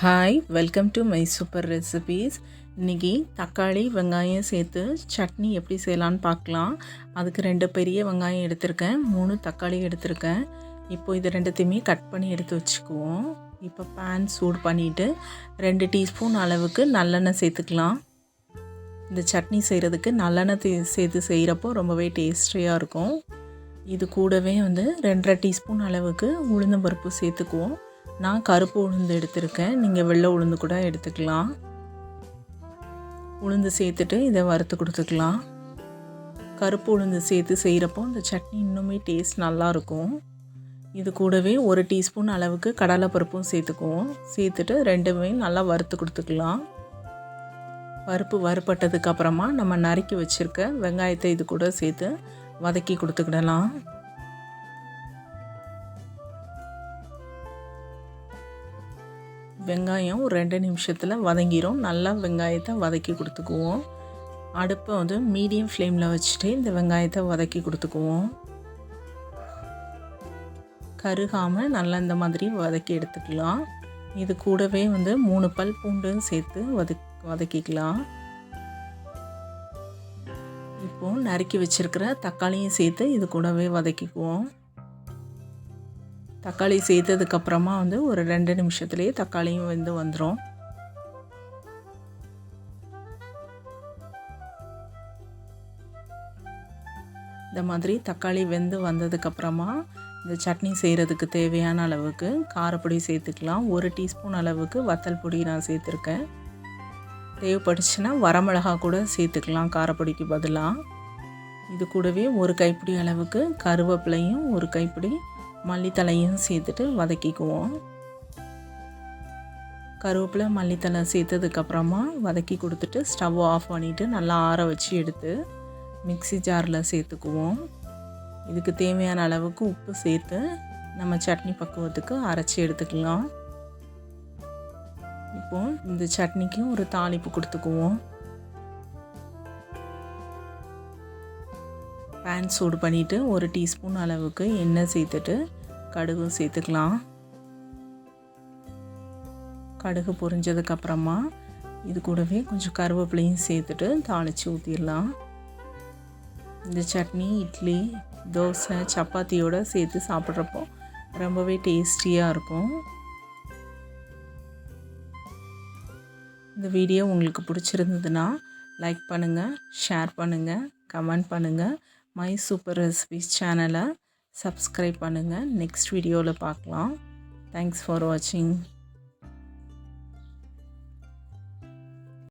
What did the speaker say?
Hi, welcome to my super recipes. இன்றைக்கி தக்காளி வெங்காயம் சேர்த்து சட்னி எப்படி செய்யலான்னு பார்க்கலாம். அதுக்கு 2 பெரிய வெங்காயம் எடுத்திருக்கேன், 3 தக்காளி எடுத்திருக்கேன். இப்போ இது ரெண்டுத்தையுமே கட் பண்ணி எடுத்து வச்சுக்குவோம். இப்போ பேன் சூடு பண்ணிவிட்டு 2 டீஸ்பூன் அளவுக்கு நல்லெண்ணெய் சேர்த்துக்கலாம். இந்த சட்னி செய்கிறதுக்கு நல்லெண்ணெய் சேர்த்து செய்கிறப்போ ரொம்பவே டேஸ்டியாக இருக்கும். இது கூடவே 2.5 டீஸ்பூன் அளவுக்கு உளுந்தம்பருப்பு சேர்த்துக்குவோம். நான் கருப்பு உளுந்து எடுத்திருக்கேன், நீங்கள் வெள்ளை உளுந்து கூட எடுத்துக்கலாம். உளுந்து சேர்த்துட்டு இதை வறுத்து கொடுத்துக்கலாம். கருப்பு உளுந்து சேர்த்து செய்கிறப்போ இந்த சட்னி இன்னுமே டேஸ்ட் நல்லாயிருக்கும். இது கூடவே 1 டீஸ்பூன் அளவுக்கு கடலைப்பருப்பும் சேர்த்துக்குவோம். சேர்த்துட்டு ரெண்டுமே நல்லா வறுத்து கொடுத்துக்கலாம். பருப்பு வறுப்பட்டதுக்கப்புறமா நம்ம நறுக்கி வச்சுருக்க வெங்காயத்தை இது கூட சேர்த்து வதக்கி கொடுத்துக்கிடலாம். வெங்காயம் 2 நிமிஷத்தில் வதங்கிடும். நல்லா வெங்காயத்தை வதக்கி கொடுத்துக்குவோம். அடுப்பை மீடியம் ஃப்ளேமில் வச்சுட்டு இந்த வெங்காயத்தை வதக்கி கொடுத்துக்குவோம். கருகாமல் நல்லா இந்த மாதிரி வதக்கி எடுத்துக்கலாம். இது கூடவே 3 பல் பூண்டு சேர்த்து வதக்கிக்கலாம். இப்போது நறுக்கி வச்சுருக்கிற தக்காளியும் சேர்த்து இது கூடவே வதக்கிக்குவோம். தக்காளி சேர்த்ததுக்கப்புறமா ஒரு 2 நிமிஷத்துலேயே தக்காளியும் வந்துடும். இந்த மாதிரி தக்காளி வந்ததுக்கப்புறமா இந்த சட்னி செய்கிறதுக்கு தேவையான அளவுக்கு காரப்பொடி சேர்த்துக்கலாம். 1 டீஸ்பூன் அளவுக்கு வத்தல் பொடி நான் சேர்த்துருக்கேன். தேவைப்பட்டுச்சுன்னா வரமிளகா கூட சேர்த்துக்கலாம் காரப்பொடிக்கு பதிலாக. இது கூடவே 1 கைப்பிடி அளவுக்கு கருவேப்பிலையும் 1 கைப்பிடி மல்லித்தலையும் சேர்த்துட்டு வதக்கிக்குவோம். கருவேப்பிலை மல்லித்தலை சேர்த்ததுக்கப்புறமா வதக்கி கொடுத்துட்டு ஸ்டவ் ஆஃப் பண்ணிவிட்டு நல்லா ஆற வச்சு எடுத்து மிக்ஸி ஜாரில் சேர்த்துக்குவோம். இதுக்கு தேவையான அளவுக்கு உப்பு சேர்த்து நம்ம சட்னி பக்குவத்துக்கு அரைச்சி எடுத்துக்கலாம். இப்போது இந்த சட்னிக்கு ஒரு தாளிப்பு கொடுத்துக்குவோம். பேன் சூடு பண்ணிவிட்டு 1 டீஸ்பூன் அளவுக்கு எண்ணெய் சேர்த்துட்டு கடுகும் சேர்த்துக்கலாம். கடுகு பொரிஞ்சதுக்கப்புறமா இது கூடவே கொஞ்சம் கருவேப்பிலையும் சேர்த்துட்டு தாளித்து ஊற்றிடலாம். இந்த சட்னி இட்லி, தோசை, சப்பாத்தியோடு சேர்த்து சாப்பிட்றப்போ ரொம்பவே டேஸ்டியாக இருக்கும். இந்த வீடியோ உங்களுக்கு பிடிச்சிருந்ததுன்னா லைக் பண்ணுங்கள், ஷேர் பண்ணுங்கள், கமெண்ட் பண்ணுங்கள். மை சூப்பர் ரெசிபீஸ் சேனலை சப்ஸ்கிரைப் பண்ணுங்கள். நெக்ஸ்ட் வீடியோவில் பார்க்கலாம். தேங்க்ஸ் ஃபார் வாட்சிங்.